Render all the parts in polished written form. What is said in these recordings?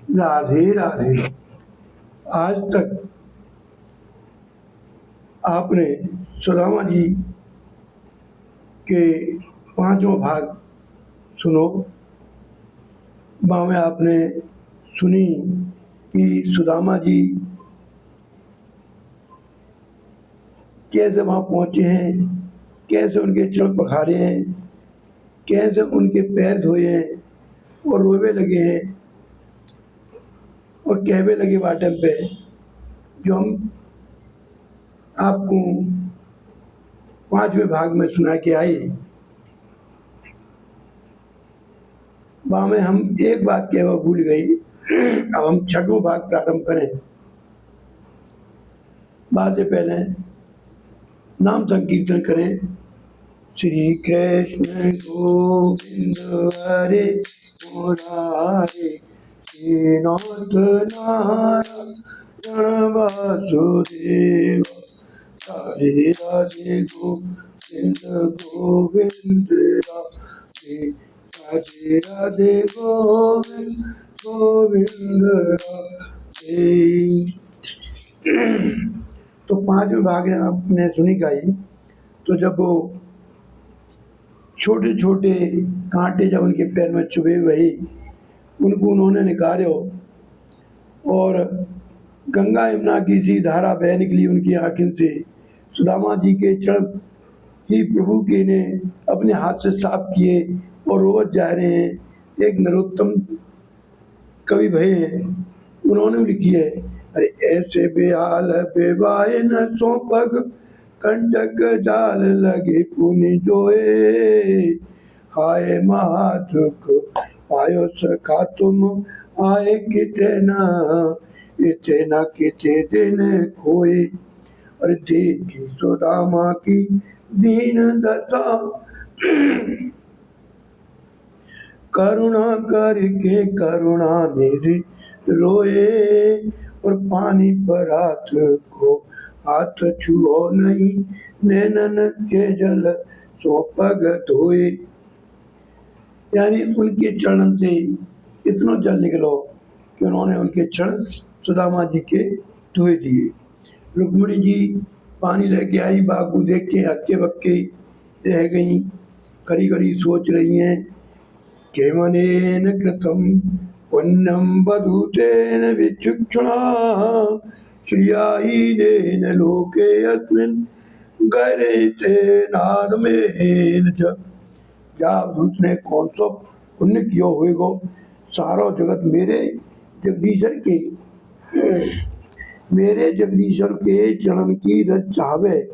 राधे राधे। आज तक आपने सुदामा जी के पांचों भाग सुनो। में आपने सुनी कि सुदामा जी कैसे वहाँ पहुँचे हैं, कैसे उनके चरण पखारे हैं, कैसे उनके पैर धोए हैं और रोवे लगे हैं और कहवे लगे बाटम पे, जो हम आपको पांचवें भाग में सुना के आई। वहाँ में हम एक बात कहवा भूल गई। अब हम छठवां भाग प्रारंभ करें। बाद से पहले नाम संकीर्तन करें। श्री कृष्ण गोविंद हरे मुरारे, श्रीनाथ नारायण वासुदेव, राधे राधे गोविंद गोविंद राधे, राधे राधे गोविंद गोविंद राधे। तो पांचवें भाग आपने सुनी गाई। तो जब वो छोटे छोटे कांटे जब उनके पैर में चुभे हुए, उनको उन्होंने निकालो और गंगा यमुना की सी धारा बह निकली उनकी आंखों से। सुदामा जी के चरण ही प्रभु के ने अपने हाथ से साफ किए और रोज जा रहे हैं। एक नरोत्तम कवि भय हैं, उन्होंने लिखी है, अरे ऐसे बेहाल बेबाए न सो पग, कंटक जाल लगे पुनि जोए, हाय महादुख आयो सखा तुम आए किते न किते दिन खोए। और देखी सुदामा की दीन दशा, करुणा करके करुणा निधि रोए, और पानी पर हाथ को हाथ छुओ नहीं, नैनन के जल सो पग धोए। यानी उनके चरण से इतना जल निकलो कि उन्होंने उनके चरण सुदामा जी के धोए दिए। रुक्मिणी जी पानी लेके आई, बागू देख के हक्के बक्के रह गई, खड़ी खड़ी सोच रही हैं, केमनेन कृतम पुण्यम बधूतेन विचक्षणा, श्रियाहीनेन लोके अस्मिन् गैरेते नादमेन च। जावधूत ने कौन सा पुण्य कियो होएगो, सारो जगत मेरे जगदीश्वर के चरण की रज चाहवे,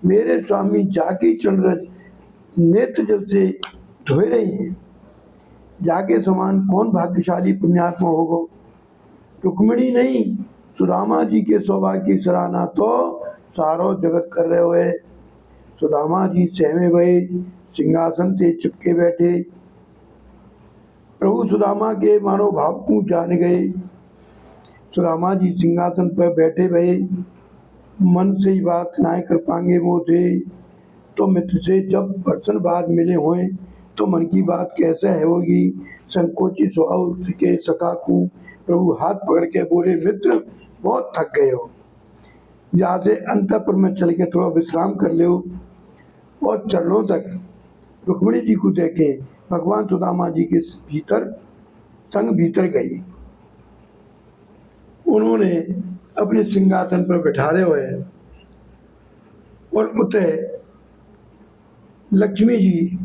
मेरे स्वामी जाके चरण रज नेत्र जल से धोए रही हैं। जाके समान कौन भाग्यशाली पुण्यात्मा होगो। रुक्मिणी नहीं, सुदामा जी के सौभाग्य की सराहना तो सारो जगत कर रहे हुए। सुदामा जी सहमे भये, सिंहासन से चुपके बैठे। प्रभु सुदामा के मानो भाव को जान गए। सुदामा जी सिंहासन पर बैठे भये, मन से ही बात नाय कर पाएंगे वो थे। तो मित्र से जब वर्षन बाद मिले हुए तो मन की बात कैसे है होगी। संकोची स्वभाव के सखा को प्रभु हाथ पकड़ के बोले, मित्र बहुत थक गए हो, यहाँ से अंतःपुर में चल के थोड़ा विश्राम कर लो। और चरणों तक रुक्मिणी जी को देखे भगवान सुदामा जी के भीतर गई। उन्होंने अपने सिंहासन पर बैठारे हुए और उतरे लक्ष्मी जी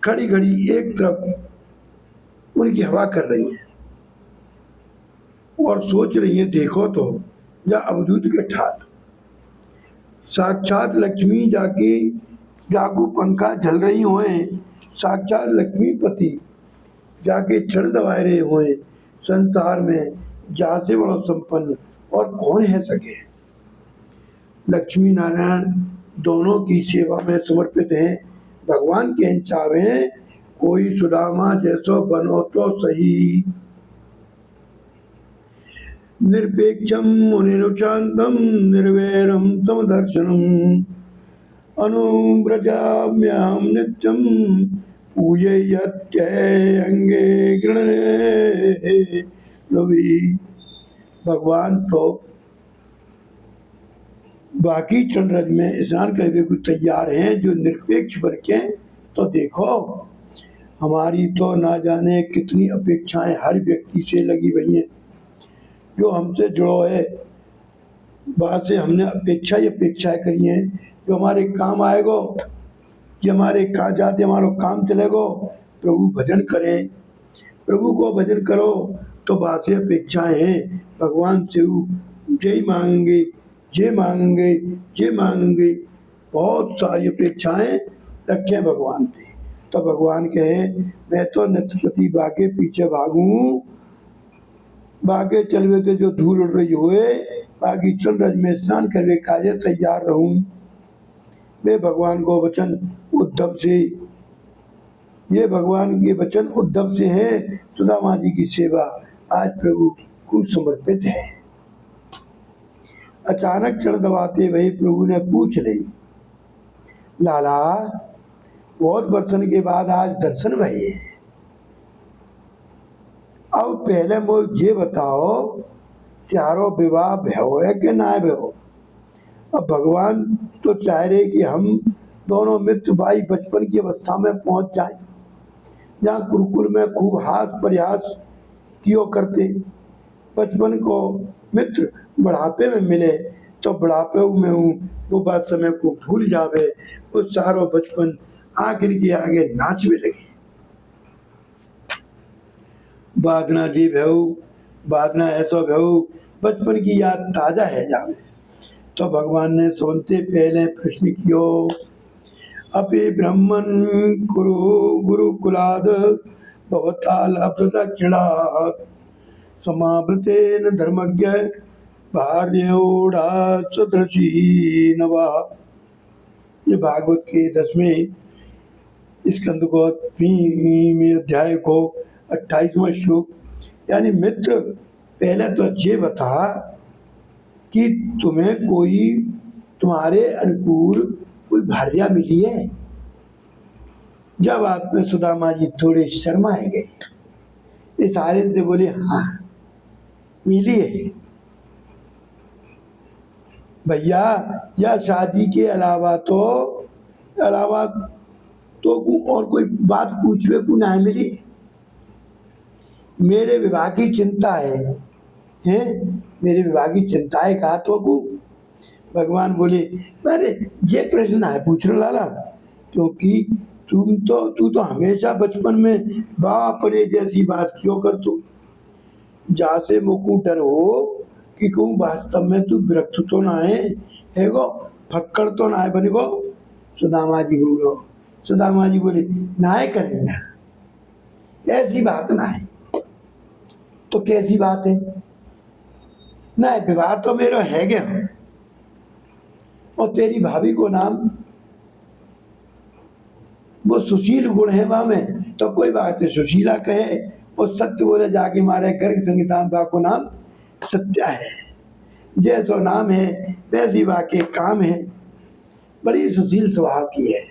खड़ी खड़ी एक तरफ उनकी हवा कर रही हैं और सोच रही हैं, देखो तो या अवधूत के ठाट। साक्षात लक्ष्मी जाकू पंखा झल रही हुए, साक्षात लक्ष्मीपति जाके चढ़ दबाए रहे हुए। संसार में जा से बड़ा संपन्न और कौन है सके। लक्ष्मी नारायण दोनों की सेवा में समर्पित हैं। भगवान के चावे कोई सुदामा जैसो बनो तो सही। निरपेक्षम मुनिरुचांतम निर्वैरम समदर्शनम, अनुव्रजाम्यहं नित्यं पूजयत्यै अंगे गृणे। लो भी भगवान तो बाकी चंद्रज में स्नान करने को तैयार हैं, जो निरपेक्ष बन के। तो देखो हमारी तो ना जाने कितनी अपेक्षाएं हर व्यक्ति से लगी हुई हैं, जो हमसे जुड़ो है बात से हमने अपेक्षा ही अपेक्षाएं करी हैं, जो हमारे काम आएगो, कि हमारे कहाँ जाते हमारा काम चलेगो। प्रभु भजन करें, प्रभु को भजन करो तो बातें अपेक्षाएं हैं भगवान से जय मांगेंगे, जे मांगेंगे, जे मांगेंगे, बहुत सारी अपेक्षाएं रखें भगवान से। तो भगवान कहे मैं तो नित्य प्रति बाके पीछे भागूं, बागे चलवे के जो धूल उड़ रही हुए बाकी चंद्रज में स्नान करने काजे तैयार रहूं। वे भगवान को वचन उद्धव से, ये भगवान के वचन उद्धव से है। सुदामा जी की सेवा आज प्रभु को समर्पित है। अचानक चढ़ दबाते वही प्रभु ने पूछ ली, लाला बहुत बरसन के बाद आज दर्शन भये, अब पहले मुझे ये बताओ त्यारो विवाह भयो है कि ना भयो। अब भगवान तो चाह रहे कि हम दोनों मित्र भाई बचपन की अवस्था में पहुंच जाएं, जहाँ गुरुकुल में खूब हाथ प्रयास कियो करते, बचपन को मित्र बुढ़ापे में मिले तो बुढ़ापे में हूँ वो बात समय को भूल जावे, वो सारो बचपन आखिर के आगे नाचवे लगे। बादना जी भयऊ, बादना ऐसा भयऊ, बचपन की याद ताजा है जावे। तो भगवान ने सुनते पहले प्रश्न कियो, अपि ब्रह्मन कुरु गुरुकुलाद भवता लब्ध दक्षिणात् समावृतेन धर्मज्ञ भार्योड़ा सदृशी नवा। ये भागवत के 10वें स्कंद को 3वें अध्याय को 28वां श्लोक। यानी मित्र पहले तो ये बता कि तुम्हें कोई तुम्हारे अनुकूल कोई भार्या मिली है। जब बात में सुदामा जी थोड़े शर्माए गए, इस आर्यन से बोले हाँ मिली है भैया, या शादी के अलावा तो और कोई बात पूछवे को ना मिली। मेरे विवाह की चिंता है मेरे विवाह की चिंता है कहा तो को। भगवान बोले अरे ये प्रश्न ना है पूछ लो लाला, क्योंकि तू तो हमेशा बचपन में बाप ने जैसी बात क्यों कर तू, जहाँ से मुकू डर हो कि कहूँ वास्तव में तू विरक्त तो ना है गो, फक्कड़ तो ना है बने गो। सुदामा जी बोलो, सुदामा जी बोले ना है करेगा, ऐसी बात ना है। तो कैसी बात है? ना विवाह तो मेरा है गया, और तेरी भाभी को नाम वो सुशील गुण है वहां में, तो कोई बात है सुशीला कहे, और सत्य बोले जाके मारे गर्ग संगीता बा को नाम सत्या है। जैसो नाम है वैसी बा के काम है, बड़ी सुशील स्वभाव की है,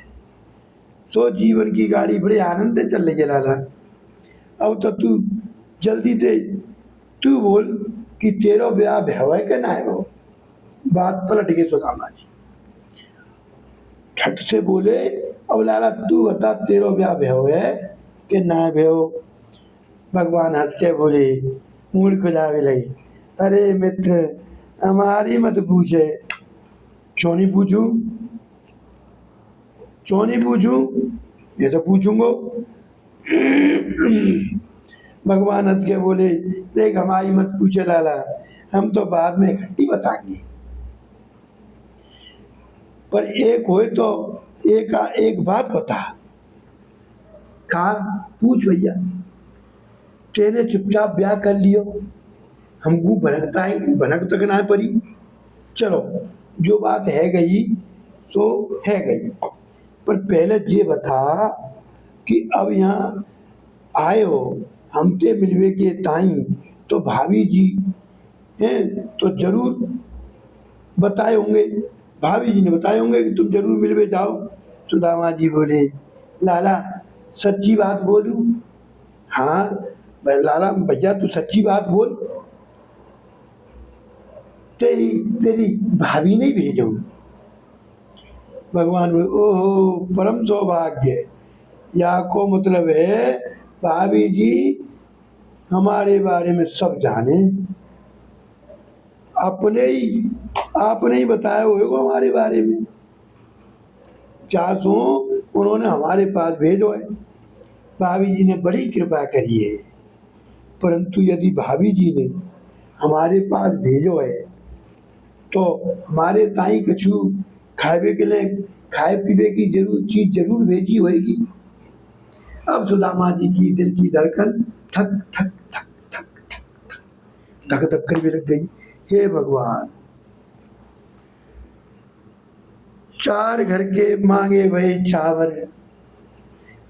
सो जीवन की गाड़ी बड़े आनंद से चल रही है लाला। अब तो तू जल्दी से तू बोल कि तेरा ब्याह भय के ना है। वो बात पलट गई सुदामा जी ठट से बोले, अब लाला तू बता तेरा ब्याह भय है कि ना भय। भगवान हंस के बोले, मूड को जावे लगे, अरे मित्र हमारी मत पूछे, क्यों नहीं पूछूं, क्यों नहीं पूछूं, ये तो पूछूंगा। भगवान हंस के बोले, देख हमारी मत पूछे लाला, हम तो बाद में इकट्ठी बताएंगे, पर एक होए तो एक बात बता। कहा पूछ भैया, तेने चुपचाप ब्याह कर लियो, हमको भनक तक ना पड़ी। चलो जो बात है गई सो है गई, पर पहले ये बता कि अब यहाँ आए हो हमसे मिलवे के ताई, तो भाभी जी हैं तो जरूर बताए होंगे, भाभी जी ने बताए होंगे कि तुम जरूर मिलवे जाओ। सुदामा जी बोले, लाला सच्ची बात बोलूं? हाँ लाला भैया तू सच्ची बात बोल, तेरी भाभी नहीं भेजूं? भगवान बोले ओहो परम सौभाग्य, या को मतलब है भाभी जी हमारे बारे में सब जाने, आपने ही बताया होगा हमारे बारे में, चासू उन्होंने हमारे पास भेजो है। भाभी जी ने बड़ी कृपा करी है, परंतु यदि भाभी जी ने हमारे पास भेजो है तो हमारे ताई कछु खावे के लिए खाए पीवे की चीज जरूर भेजी होगी। अब सुदामा जी की दिल की धड़कन थक थक थक थक थक धक धक करने लग गई। हे भगवान, 4 घर के मांगे भये चावल,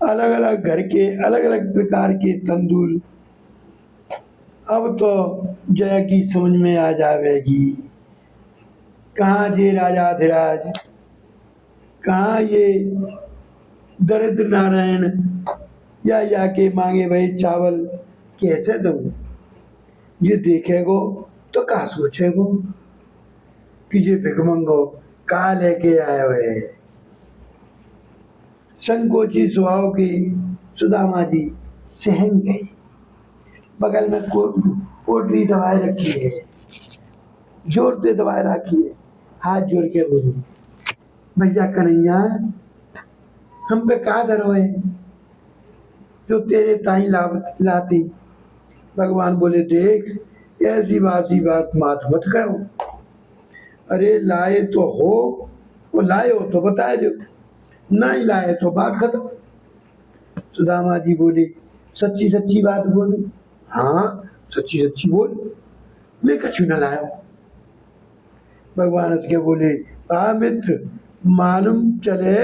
अलग अलग घर के अलग अलग प्रकार के तंदूर, अब तो जय की समझ में आ जाएगी, कहाँ जे राजाधिराज, कहाँ ये दरिद्र नारायण, या के मांगे भाई चावल कैसे दूं? ये देखेगो तो कहा सोचेगो कि ये भिखमंगो कहाँ लेके आए हुए। संकोची स्वभाव की सुदामा जी सहम गई। बगल में पोटली दवाई रखी है, जोर से दवाई रखी है, हाथ जोड़ के बोली भैया कन्हैया हम पे का धरो है जो तेरे ताई लाती। भगवान बोले देख ऐसी बात मत करो, अरे लाए तो हो, वो लाए हो तो बताए जो, नहीं लाए तो बात खत्म। सुदामा जी बोले सच्ची सच्ची बात बोलो। हाँ सच्ची सच्ची बोल, मैं कछु न लाया। भगवान के बोले आ मित्र, मालूम चले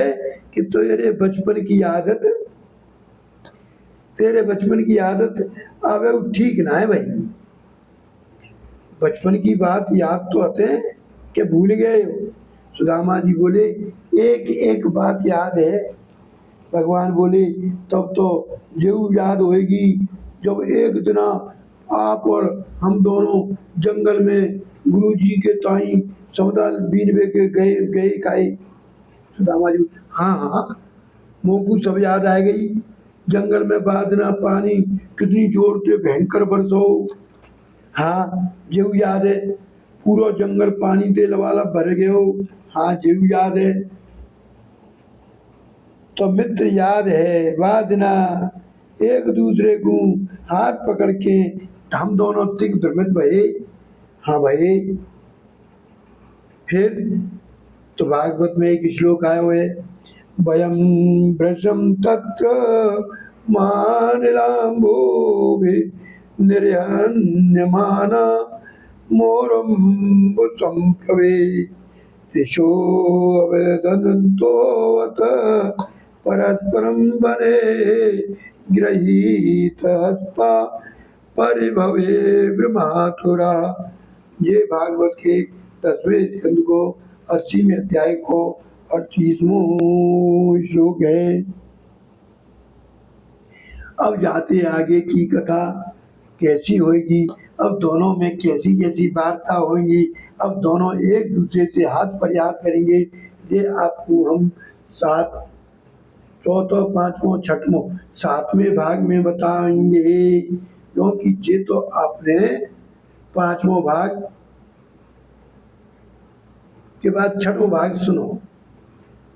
कि तेरे बचपन की आदत अब ठीक ना है भाई। बचपन की बात याद तो आते हैं कि भूल गए हो? सुदामा जी बोले एक एक बात याद है। भगवान बोले तब तो जरूर याद होएगी जब एक दिन आप और हम दोनों जंगल में गुरुजी के ताई समुदाय बीनवे के गए खाए। सुदामा जी हाँ मोकू सब याद आ गई। जंगल में बादना पानी कितनी जोर से भयंकर बरसो। हाँ जेऊ याद है, पूरा जंगल पानी तेल वाला भर गयो। हाँ जेऊ याद है। तो मित्र याद है वादना एक दूसरे को हाथ पकड़ के हम दोनों तिक भ्रमित भये। हाँ भाई। फिर तो भागवत में एक श्लोक आए हुए वयम भ्रशम तत्र मानिलाम्बोभि निर्हन्यमाना मोरम्बुसंभवे दिशो अवदन्तोऽथ परस्परं वने गृहीत हस्ता परिभवे ब्रह्मातुरा। ये भागवत के 10वें स्कंद को 80वें अध्याय को 38वां श्लोक है। अब जाते आगे की कथा कैसी होगी, अब दोनों में कैसी कैसी वार्ता होंगी, अब दोनों एक दूसरे से हाथ पर हाथ करेंगे। ये आपको हम 7, 4, 5, 6, 7वें भाग में बताएंगे, क्योंकि ये तो आपने 5वां भाग के बाद 6वां भाग सुनो।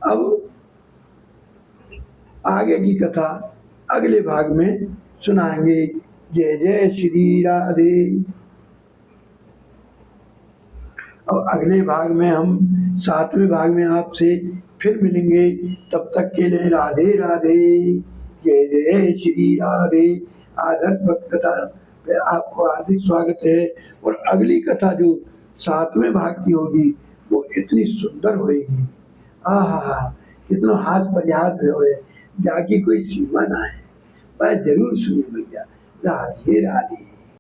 अब आगे की कथा अगले भाग में सुनाएंगे। जय जय श्री राधे। और अगले भाग में हम 7वें भाग में आपसे फिर मिलेंगे। तब तक के लिए राधे राधे, जय जय श्री राधे। आदर्श भक्त कथा पे आपको हार्दिक स्वागत है। और अगली कथा जो 7वें भाग की होगी वो इतनी सुंदर होगी, आहा कितना हाथ प्रयास हुए, जाकी कोई सीमा ना है। पर जरूर सुनिए भैया। राधे राधे।